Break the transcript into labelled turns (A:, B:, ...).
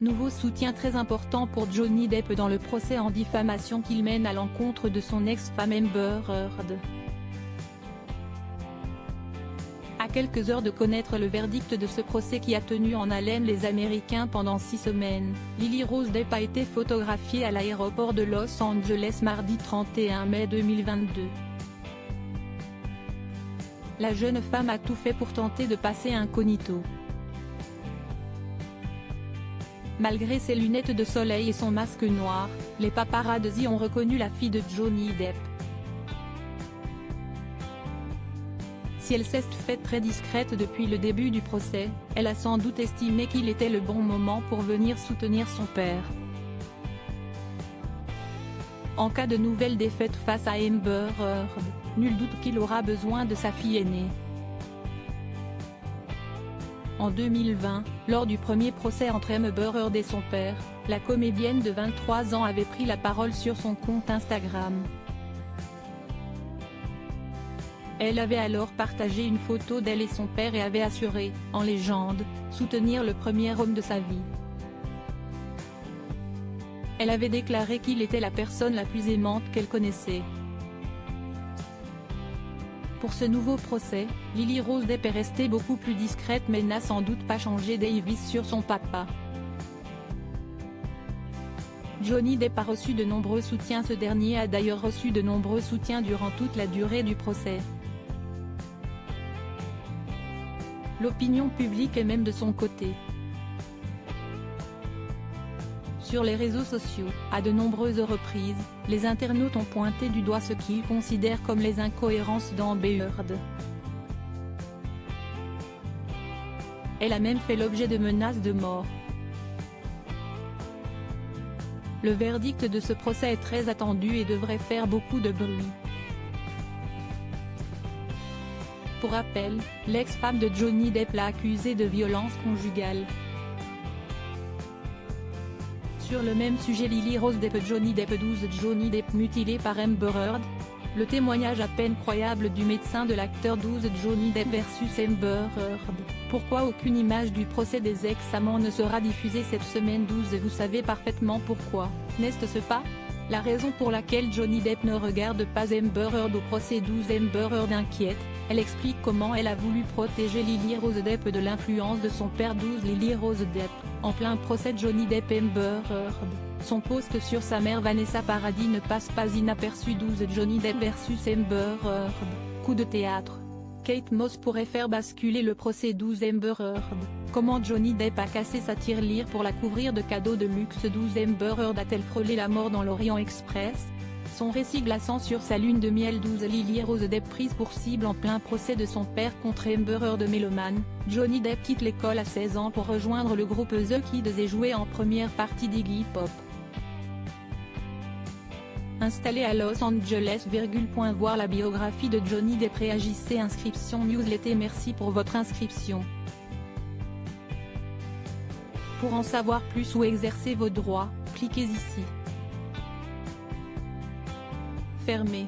A: Nouveau soutien très important pour Johnny Depp dans le procès en diffamation qu'il mène à l'encontre de son ex-femme Amber Heard. À quelques heures de connaître le verdict de ce procès qui a tenu en haleine les Américains pendant 6 semaines, Lily Rose Depp a été photographiée à l'aéroport de Los Angeles mardi 31 mai 2022. La jeune femme a tout fait pour tenter de passer incognito. Malgré ses lunettes de soleil et son masque noir, les paparazzi ont reconnu la fille de Johnny Depp. Si elle s'est faite très discrète depuis le début du procès, elle a sans doute estimé qu'il était le bon moment pour venir soutenir son père. En cas de nouvelle défaite face à Amber Heard, nul doute qu'il aura besoin de sa fille aînée. En 2020, lors du premier procès entre Amber Heard et son père, la comédienne de 23 ans avait pris la parole sur son compte Instagram. Elle avait alors partagé une photo d'elle et son père et avait assuré, en légende, soutenir le premier homme de sa vie. Elle avait déclaré qu'il était la personne la plus aimante qu'elle connaissait. Pour ce nouveau procès, Lily Rose Depp est restée beaucoup plus discrète mais n'a sans doute pas changé d'avis sur son papa. Johnny Depp a reçu de nombreux soutiens. Ce dernier a d'ailleurs reçu de nombreux soutiens durant toute la durée du procès. L'opinion publique est même de son côté. Sur les réseaux sociaux, à de nombreuses reprises, les internautes ont pointé du doigt ce qu'ils considèrent comme les incohérences d'Amber Heard. Elle a même fait l'objet de menaces de mort. Le verdict de ce procès est très attendu et devrait faire beaucoup de bruit. Pour rappel, l'ex-femme de Johnny Depp l'a accusé de violence conjugale. Sur le même sujet, Lily Rose Depp Johnny Depp 12 Johnny Depp mutilé par Amber Heard. Le témoignage à peine croyable du médecin de l'acteur 12 Johnny Depp versus Amber Heard. Pourquoi aucune image du procès des ex-amants ne sera diffusée cette semaine 12 Vous savez parfaitement pourquoi, n'est-ce pas? La raison pour laquelle Johnny Depp ne regarde pas Amber Heard au procès 12 Amber Heard inquiète, elle explique comment elle a voulu protéger Lily Rose Depp de l'influence de son père 12 Lily Rose Depp, en plein procès Johnny Depp Amber Heard. Son post sur sa mère Vanessa Paradis ne passe pas inaperçu 12 Johnny Depp versus Amber Heard. Coup de théâtre. Kate Moss pourrait faire basculer le procès 12 Amber Heard. Comment Johnny Depp a cassé sa tirelire pour la couvrir de cadeaux de luxe 12 Amber Heard a-t-elle frôlé la mort dans l'Orient Express? Son récit glaçant sur sa lune de miel 12 Lily Rose Depp prise pour cible en plein procès de son père contre Amber Heard mélomane. Johnny Depp quitte l'école à 16 ans pour rejoindre le groupe The Kids et jouer en première partie d'Iggy Pop. Installé à Los Angeles. Voir la biographie de Johnny Depp. Réagissez. Inscription newsletter. Merci pour votre inscription. Pour en savoir plus ou exercer vos droits, cliquez ici. Fermé.